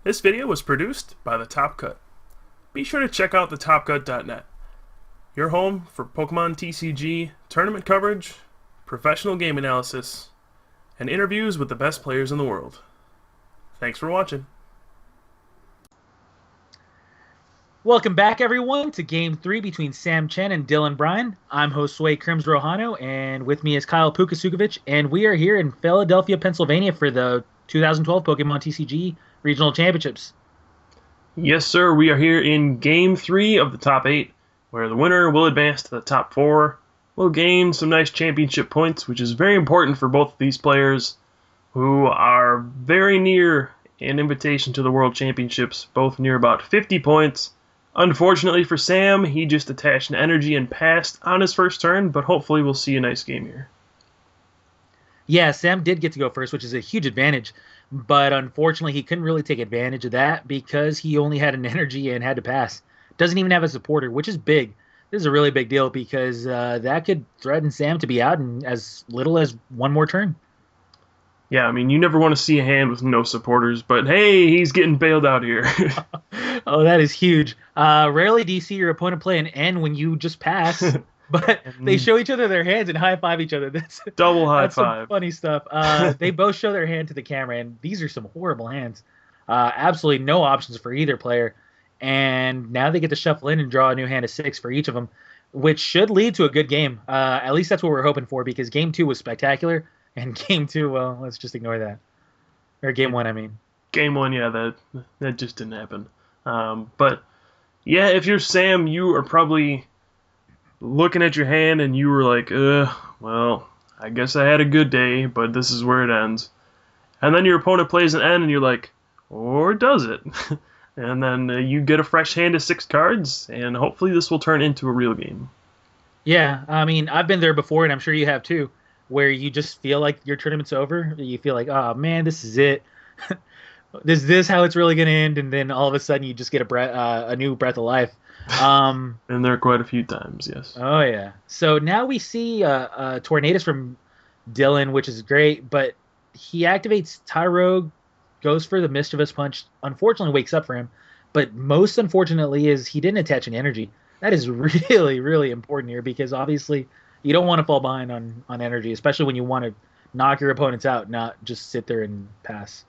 This video was produced by The Top Cut. Be sure to check out thetopcut.net, your home for Pokemon TCG, tournament coverage, professional game analysis, and interviews with the best players in the world. Thanks for watching. Welcome back, everyone, to Game 3 between Chen and Dylan Bryan. I'm Josue Crimz Rojano, and with me is Kyle Pooka Sucevich, and we are here in Philadelphia, Pennsylvania for the 2012 Pokemon TCG Regional Championships. Yes, sir, we are here in Game 3 of the top 8, where the winner will advance to the top 4, will gain some nice championship points, which is very important for both of these players, who are very near an invitation to the World Championships, both near about 50 points. Unfortunately for Sam, he just attached an energy and passed on his first turn, but hopefully we'll see a nice game here. Yeah, Sam did get to go first, which is a huge advantage, but unfortunately he couldn't really take advantage of that because he only had an energy and had to pass. Doesn't even have a supporter, which is big. This is a really big deal because that could threaten Sam to be out in as little as one more turn. Yeah, I mean, you never want to see a hand with no supporters, but hey, he's getting bailed out here. Oh, that is huge. Rarely do you see your opponent play an N when you just pass, but they show each other their hands and high-five each other. That's double high that's five. Some funny stuff. They both show their hand to the camera, and these are some horrible hands. Absolutely no options for either player. And now they get to shuffle in and draw a new hand of 6 for each of them, which should lead to a good game. At least that's what we're hoping for, because Game 2 was spectacular. And Game 2, well, let's just ignore that. Or Game 1, I mean. Game 1, yeah, that just didn't happen. But, yeah, if you're Sam, you are probably looking at your hand and you were like, well, I guess I had a good day, but this is where it ends. And then your opponent plays an N and you're like, or does it? And then you get a fresh hand of 6 cards, and hopefully this will turn into a real game. Yeah, I mean, I've been there before, and I'm sure you have too, where you just feel like your tournament's over. You feel like, oh man, this is it. Is this how it's really going to end? And then all of a sudden you just get a new breath of life. And there are quite a few times, yes. Oh yeah. So now we see Tornadus from Dylan, which is great, but he activates Tyrogue, goes for the Mischievous Punch, unfortunately wakes up for him, but most unfortunately is he didn't attach an energy. That is really, really important here because obviously you don't want to fall behind on energy, especially when you want to knock your opponents out, not just sit there and pass.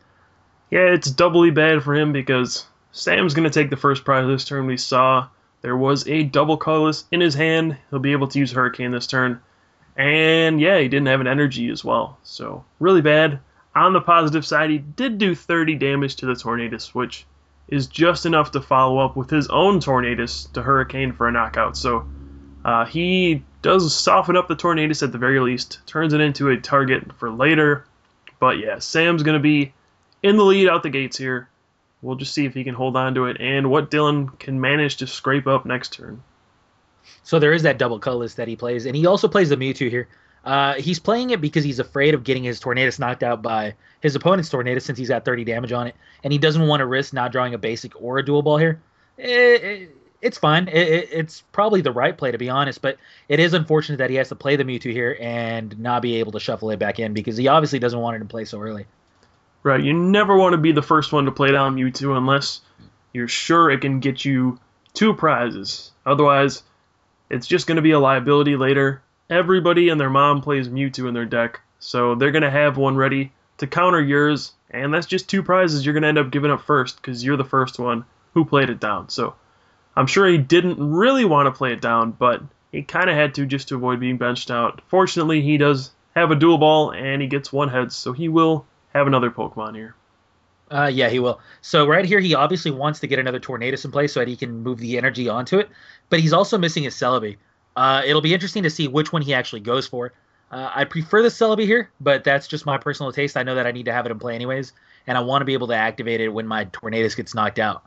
Yeah, it's doubly bad for him because Sam's going to take the first prize this turn. We saw there was a double colorless in his hand. He'll be able to use Hurricane this turn. And yeah, he didn't have an energy as well. So really bad. On the positive side, he did do 30 damage to the Tornadus, which is just enough to follow up with his own Tornadus to Hurricane for a knockout. So he does soften up the Tornadus at the very least, turns it into a target for later. But yeah, Sam's going to be in the lead out the gates here. We'll just see if he can hold on to it and what Dylan can manage to scrape up next turn. So there is that double colorless that he plays, and he also plays the Mewtwo here. He's playing it because he's afraid of getting his Tornadus knocked out by his opponent's Tornadus since he's got 30 damage on it, and he doesn't want to risk not drawing a basic or a dual ball here. It's fine. It's probably the right play, to be honest, but it is unfortunate that he has to play the Mewtwo here and not be able to shuffle it back in because he obviously doesn't want it in play so early. Right, you never want to be the first one to play down Mewtwo unless you're sure it can get you 2 prizes. Otherwise, it's just going to be a liability later. Everybody and their mom plays Mewtwo in their deck, so they're going to have one ready to counter yours, and that's just 2 prizes you're going to end up giving up first because you're the first one who played it down. So I'm sure he didn't really want to play it down, but he kind of had to just to avoid being benched out. Fortunately, he does have a dual ball, and he gets 1 head, so he will have another Pokemon here. Yeah, he will. So right here, he obviously wants to get another Tornadus in place so that he can move the energy onto it, but he's also missing his Celebi. It'll be interesting to see which one he actually goes for. I prefer the Celebi here, but that's just my personal taste. I know that I need to have it in play anyways, and I want to be able to activate it when my Tornadus gets knocked out.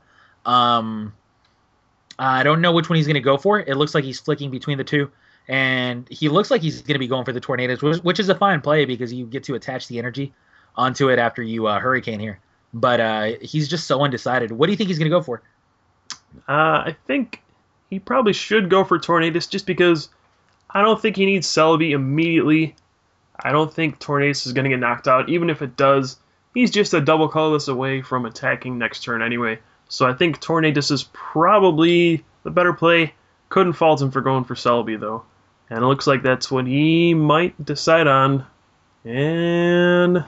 I don't know which one he's going to go for. It looks like he's flicking between the two, and he looks like he's going to be going for the Tornadus, which is a fine play because you get to attach the energy onto it after you Hurricane here. But he's just so undecided. What do you think he's going to go for? I think he probably should go for Tornadus just because I don't think he needs Celebi immediately. I don't think Tornadus is going to get knocked out. Even if it does, he's just a double colorless away from attacking next turn anyway. So I think Tornadus is probably the better play. Couldn't fault him for going for Celebi though. And it looks like that's what he might decide on. And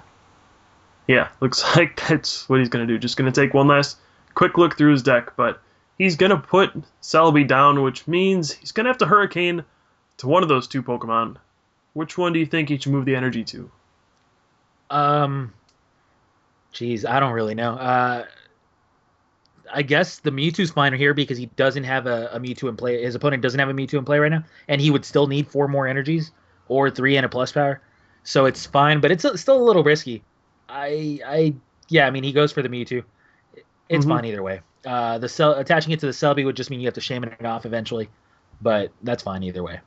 yeah, looks like that's what he's going to do. Just going to take one last quick look through his deck, but he's going to put Celebi down, which means he's going to have to Hurricane to one of those two Pokemon. Which one do you think he should move the energy to? Geez, I don't really know. I guess the Mewtwo's fine here because he doesn't have a Mewtwo in play. His opponent doesn't have a Mewtwo in play right now, and he would still need 4 more energies or 3 and a plus power. So it's fine, but it's still a little risky. Yeah, I mean, he goes for the Mewtwo. It's fine either way. Attaching it to the Celebi would just mean you have to shaman it off eventually, but that's fine either way.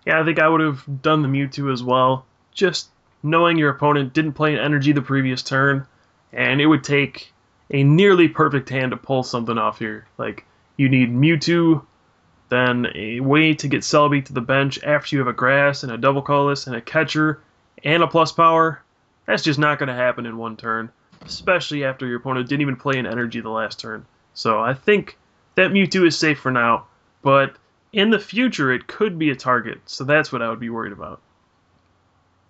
Yeah, I think I would have done the Mewtwo as well. Just knowing your opponent didn't play an energy the previous turn, and it would take a nearly perfect hand to pull something off here. Like, you need Mewtwo, then a way to get Celebi to the bench after you have a Grass and a double colorless and a catcher and a plus power. That's just not going to happen in one turn, especially after your opponent didn't even play an energy the last turn. So I think that Mewtwo is safe for now, but in the future it could be a target, so that's what I would be worried about.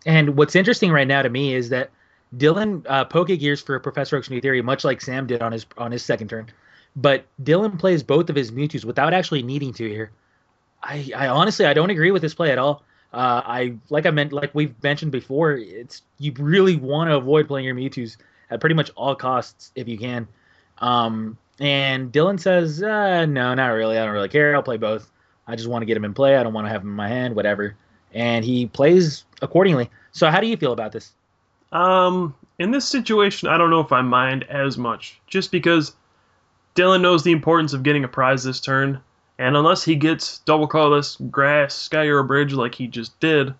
And what's interesting right now to me is that Dylan poke gears for Professor Oak's new theory, much like Sam did on his second turn. But Dylan plays both of his Mewtwo's without actually needing to here. I honestly I don't agree with this play at all. Like we've mentioned before, you really want to avoid playing your Mewtwo's at pretty much all costs if you can. And Dylan says, no, not really. I don't really care. I'll play both. I just want to get him in play. I don't want to have him in my hand, whatever. And he plays accordingly. So how do you feel about this? In this situation, I don't know if I mind as much, just because Dylan knows the importance of getting a prize this turn, and unless he gets double colorless, grass, sky, or a bridge like he just did,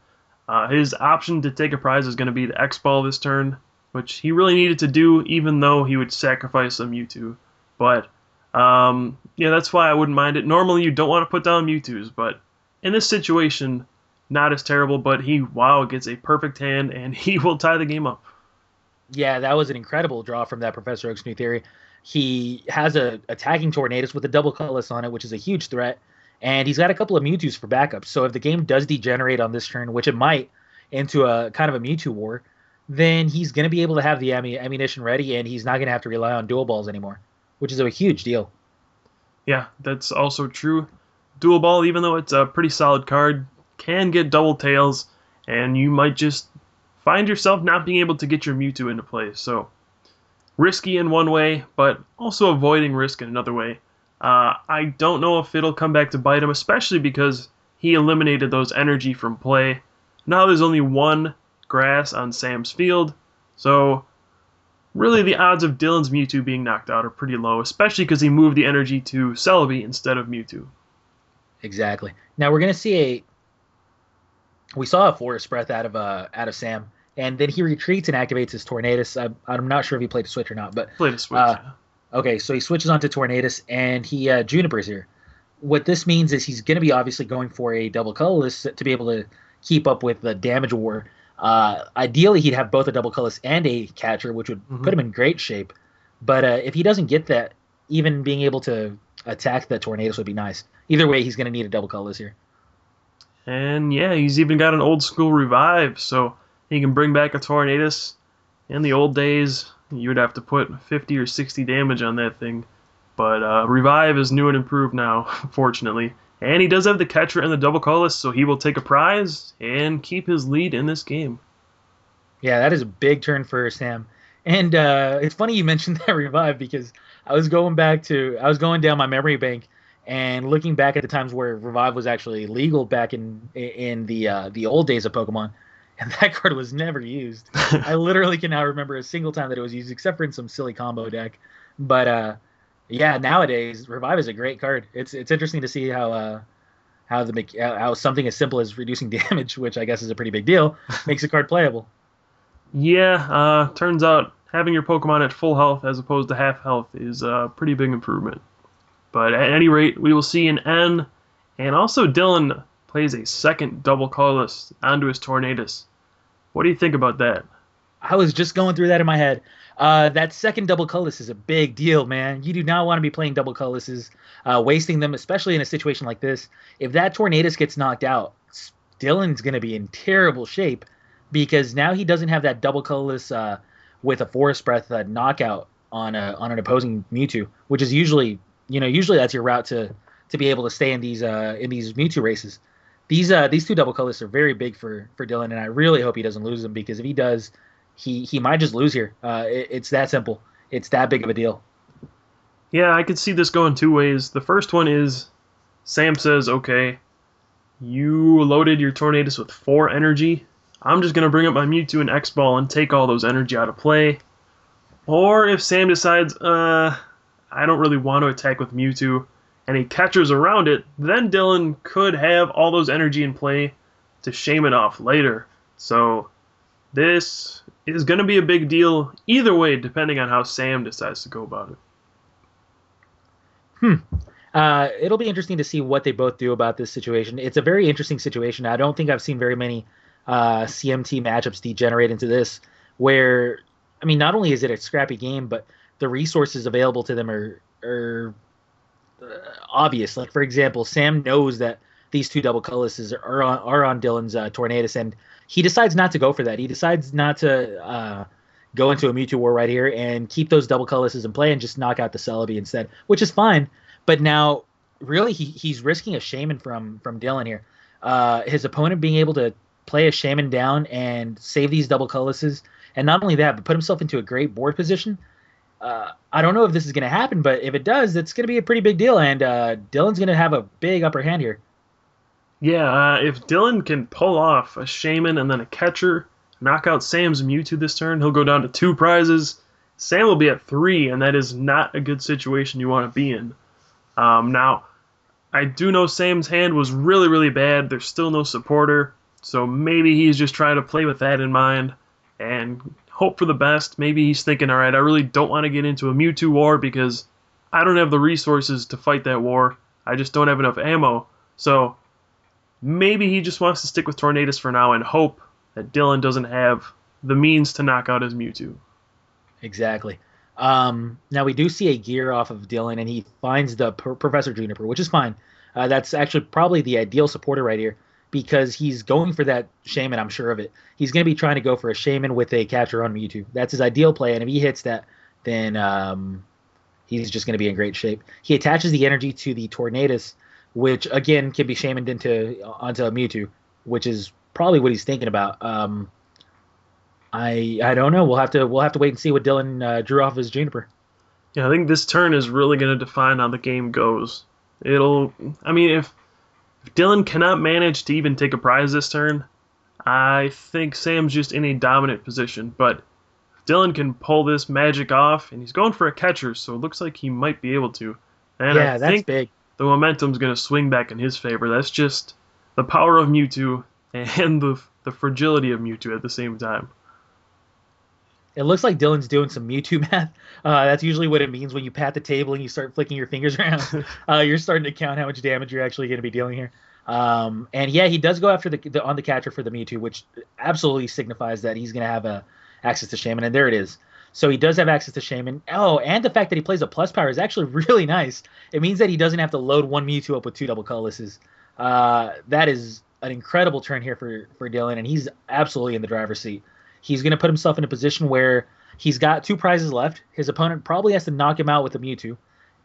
his option to take a prize is going to be the X-Ball this turn, which he really needed to do, even though he would sacrifice a Mewtwo. But, yeah, that's why I wouldn't mind it. Normally, you don't want to put down Mewtwo's, but in this situation, not as terrible, but he, gets a perfect hand, and he will tie the game up. Yeah, that was an incredible draw from that Professor Oak's new theory. He has a attacking Tornadus with a double colorless on it, which is a huge threat, and he's got a couple of Mewtwo's for backup. So if the game does degenerate on this turn, which it might, into a kind of a Mewtwo war, then he's going to be able to have the ammunition ready, and he's not going to have to rely on dual balls anymore, which is a huge deal. Yeah, that's also true. Dual ball, even though it's a pretty solid card, can get double tails, and you might just find yourself not being able to get your Mewtwo into play. So, risky in one way, but also avoiding risk in another way. I don't know if it'll come back to bite him, especially because he eliminated those energy from play. Now there's only one grass on Sam's field, so really the odds of Dylan's Mewtwo being knocked out are pretty low, especially because he moved the energy to Celebi instead of Mewtwo. Exactly. Now we're going to see we saw a Forest Breath out of Sam, and then he retreats and activates his Tornadus. I'm not sure if he played a switch or not, but played a switch. Okay, so he switches onto Tornadus, and he Junipers here. What this means is he's going to be obviously going for a double colorless to be able to keep up with the damage war. Ideally, he'd have both a double colorless and a catcher, which would put him in great shape. But if he doesn't get that, even being able to attack the Tornadus would be nice. Either way, he's going to need a double colorless here. And yeah, he's even got an old school revive, so he can bring back a Tornadus. In the old days, you would have to put 50 or 60 damage on that thing. But revive is new and improved now, fortunately. And he does have the catcher and the double colorless, so he will take a prize and keep his lead in this game. Yeah, that is a big turn for Sam. And it's funny you mentioned that revive because I was going down my memory bank and looking back at the times where revive was actually legal back in the old days of Pokemon, and that card was never used. I literally cannot remember a single time that it was used, except for in some silly combo deck. But yeah, nowadays revive is a great card. It's interesting to see how something as simple as reducing damage, which I guess is a pretty big deal, makes a card playable. Yeah, turns out having your Pokemon at full health as opposed to half health is a pretty big improvement. But at any rate, we will see an N, and also Dylan plays a second double colorless onto his Tornadus. What do you think about that? I was just going through that in my head. That second double colorless is a big deal, man. You do not want to be playing double colorlesses, wasting them, especially in a situation like this. If that Tornadus gets knocked out, Dylan's going to be in terrible shape because now he doesn't have that double colorless with a Forest Breath knockout on an opposing Mewtwo, which is usually that's your route to be able to stay in these Mewtwo races. These two double colors are very big for Dylan, and I really hope he doesn't lose them because if he does, he might just lose here. It's that simple. It's that big of a deal. Yeah, I could see this going two ways. The first one is Sam says, okay, you loaded your Tornadus with 4 energy. I'm just going to bring up my Mewtwo and X-Ball and take all those energy out of play. Or if Sam decides, I don't really want to attack with Mewtwo, and he catchers around it, then Dylan could have all those energy in play to shame it off later. So this is going to be a big deal either way, depending on how Sam decides to go about it. It'll be interesting to see what they both do about this situation. It's a very interesting situation. I don't think I've seen very many CMT matchups degenerate into this, where, I mean, not only is it a scrappy game, but the resources available to them are obvious. Like, for example, Sam knows that these two double colorlesses are on Dylan's Tornadus, and he decides not to go for that. He decides not to go into a Mewtwo War right here and keep those double colorlesses in play and just knock out the Celebi instead, which is fine. But now, really, he's risking a Shaman from Dylan here. His opponent being able to play a Shaman down and save these double colorlesses, and not only that, but put himself into a great board position. I don't know if this is going to happen, but if it does, it's going to be a pretty big deal, and Dylan's going to have a big upper hand here. Yeah, if Dylan can pull off a Shaman and then a catcher, knock out Sam's Mewtwo this turn, he'll go down to 2 prizes. Sam will be at 3, and that is not a good situation you want to be in. Now, I do know Sam's hand was really, really bad. There's still no supporter, so maybe he's just trying to play with that in mind and hope for the best. Maybe he's thinking, all right, I really don't want to get into a Mewtwo war because I don't have the resources to fight that war. I just don't have enough ammo. So maybe he just wants to stick with Tornadus for now and hope that Dylan doesn't have the means to knock out his Mewtwo. Exactly. Now we do see a gear off of Dylan, and he finds the Professor Juniper, which is fine. That's actually probably the ideal supporter right here because he's going for that Shaman, I'm sure of it. He's going to be trying to go for a Shaman with a catcher on Mewtwo. That's his ideal play, and if he hits that, then he's just going to be in great shape. He attaches the energy to the Tornadus, which, again, can be Shamaned onto a Mewtwo, which is probably what he's thinking about. I don't know. We'll have to wait and see what Dylan drew off his Juniper. Yeah, I think this turn is really going to define how the game goes. If Dylan cannot manage to even take a prize this turn, I think Sam's just in a dominant position. But if Dylan can pull this magic off, and he's going for a catcher, so it looks like he might be able to. And Yeah, I that's think big. the momentum's going to swing back in his favor. That's just the power of Mewtwo and the fragility of Mewtwo at the same time. It looks like Dylan's doing some Mewtwo math. That's usually what it means when you pat the table and you start flicking your fingers around. You're starting to count how much damage you're actually going to be dealing here. And yeah, he does go after the catcher for the Mewtwo, which absolutely signifies that he's going to have access to Shaman, and there it is. So he does have access to Shaman. Oh, and the fact that he plays a plus power is actually really nice. It means that he doesn't have to load one Mewtwo up with 2 double colorlesses. That is an incredible turn here for Dylan, and he's absolutely in the driver's seat. He's going to put himself in a position where he's got 2 prizes left. His opponent probably has to knock him out with a Mewtwo,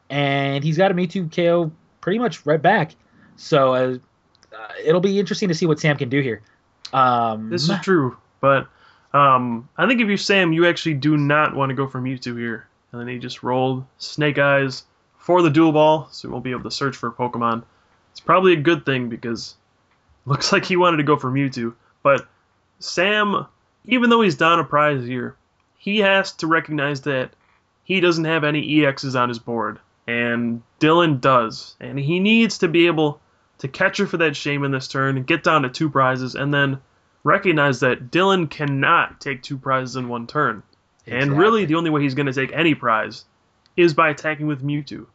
and he's got a Mewtwo KO pretty much right back. So it'll be interesting to see what Sam can do here. This is true, but I think if you're Sam, you actually do not want to go for Mewtwo here. And then he just rolled Snake Eyes for the dual ball, so he won't be able to search for a Pokemon. It's probably a good thing because it looks like he wanted to go for Mewtwo. But Sam, even though he's down a prize here, he has to recognize that he doesn't have any EXs on his board, and Dylan does. And he needs to be able to catch her for that Shaman this turn, get down to 2 prizes, and then recognize that Dylan cannot take 2 prizes in one turn. Exactly. And really, the only way he's going to take any prize is by attacking with Mewtwo.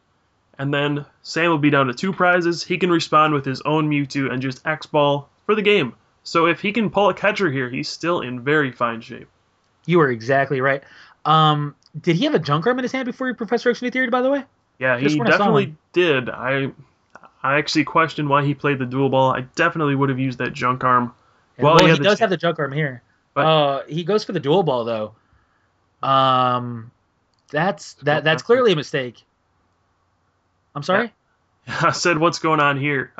And then Sam will be down to 2 prizes. He can respond with his own Mewtwo and just X-Ball for the game. So if he can pull a catcher here, he's still in very fine shape. You were exactly right. Did he have a junk arm in his hand before he Professor X New Theory, by the way? Yeah, Just he when I saw one. definitely did. I actually questioned why he played the dual ball. I definitely would have used that junk arm. And Well, he well, he had the does have chance, the junk arm here. but He goes for the dual ball though. Um, that's after clearly a mistake. I'm yeah, sorry. I said, "What's going on here?"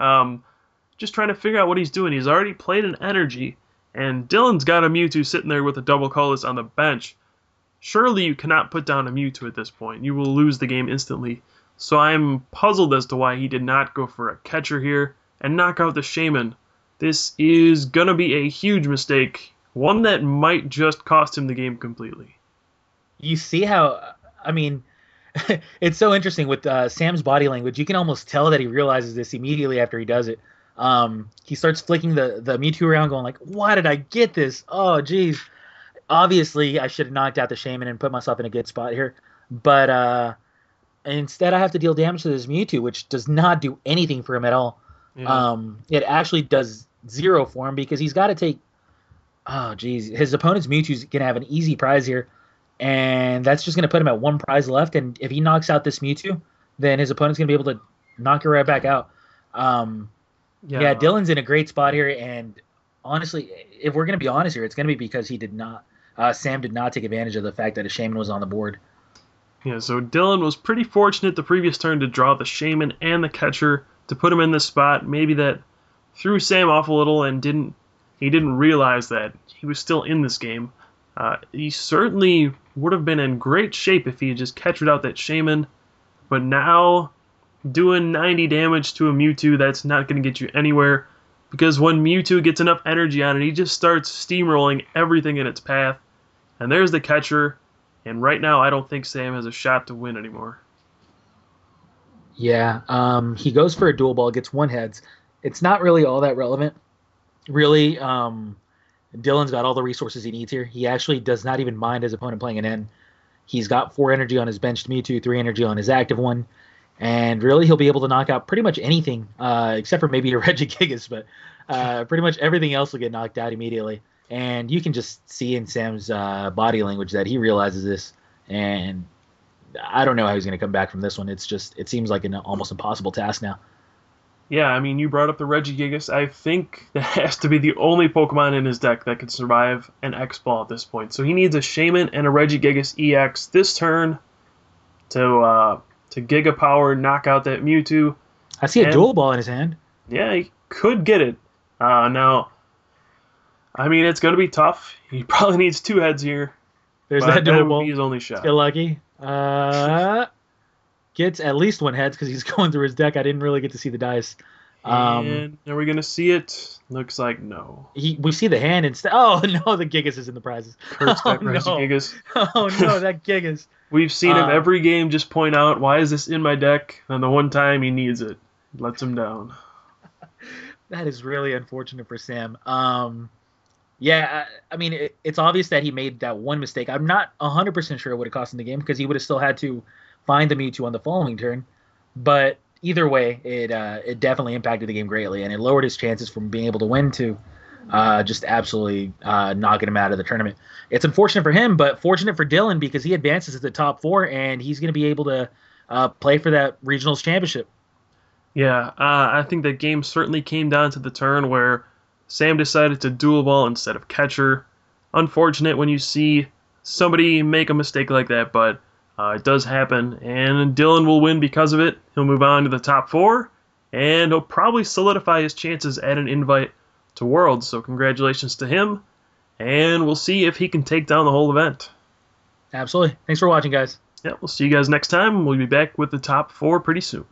Just trying to figure out what he's doing. He's already played an energy, and Dylan's got a Mewtwo sitting there with a double colorless on the bench. Surely you cannot put down a Mewtwo at this point. You will lose the game instantly. So I'm puzzled as to why he did not go for a catcher here and knock out the Shaman. This is gonna be a huge mistake, one that might just cost him the game completely. You see how? I mean, it's so interesting with Sam's body language. You can almost tell that he realizes this immediately after he does it. He starts flicking the Mewtwo around, going like, "Why did I get this? Oh, geez. Obviously, I should have knocked out the Shaman and put myself in a good spot here. But instead, I have to deal damage to this Mewtwo, which does not do anything for him at all. Yeah. It actually does zero for him because he's got to take. Oh, geez. His opponent's Mewtwo's going to have an easy prize here. And that's just going to put him at one prize left. And if he knocks out this Mewtwo, then his opponent's going to be able to knock it right back out. Um, yeah, Yeah. Dylan's in a great spot here. And honestly, if we're going to be honest here, it's going to be because he did not. Sam did not take advantage of the fact that a Shaman was on the board. Yeah, so Dylan was pretty fortunate the previous turn to draw the Shaman and the catcher to put him in this spot. Maybe that threw Sam off a little and he didn't realize that he was still in this game. He certainly would have been in great shape if he had just catchered out that Shaman, but now doing 90 damage to a Mewtwo, that's not going to get you anywhere, because when Mewtwo gets enough energy on it, he just starts steamrolling everything in its path. And there's the catcher, and right now I don't think Sam has a shot to win anymore. Yeah, he goes for a dual ball, gets one heads. It's not really all that relevant. Really, Dylan's got all the resources he needs here. He actually does not even mind his opponent playing an N. He's got 4 energy on his benched Mewtwo, 3 energy on his active one, and really he'll be able to knock out pretty much anything, except for maybe a Regigigas, but pretty much everything else will get knocked out immediately. And you can just see in Sam's body language that he realizes this, and I don't know how he's going to come back from this one. It seems like an almost impossible task now. Yeah, I mean, you brought up the Regigigas. I think that has to be the only Pokemon in his deck that could survive an X-Ball at this point. So he needs a Shaman and a Regigigas EX this turn to Giga Power, knock out that Mewtwo. I see a And dual ball in his hand. yeah, he could get it. Now, I mean, it's going to be tough. He probably needs 2 heads here, There's but that that dual would be ball. his only Let's shot. get lucky. Gets at least one heads because he's going through his deck. I didn't really get to see the dice. And are we going to see it? Looks like no. We see the hand instead. Oh no, the Gigas is in the prizes. Kurt's Oh got no, Regigigas. oh no, that Gigas. We've seen him Uh, every game just point out, why is this in my deck? And the one time he needs it, lets him down. that is really unfortunate for Sam. Yeah, I mean it's obvious that he made that one mistake. I'm not 100% sure it would have cost him the game because he would have still had to find the Mewtwo on the following turn. But either way, it definitely impacted the game greatly, and it lowered his chances from being able to win to just absolutely knocking him out of the tournament. It's unfortunate for him, but fortunate for Dylan because he advances to the top 4, and he's going to be able to play for that regionals championship. Yeah, I think that game certainly came down to the turn where Sam decided to dual ball instead of catcher. Unfortunate when you see somebody make a mistake like that, but it does happen, and Dylan will win because of it. He'll move on to the top 4, and he'll probably solidify his chances at an invite to Worlds. So congratulations to him, and we'll see if he can take down the whole event. Absolutely. Thanks for watching, guys. Yeah, we'll see you guys next time. We'll be back with the top 4 pretty soon.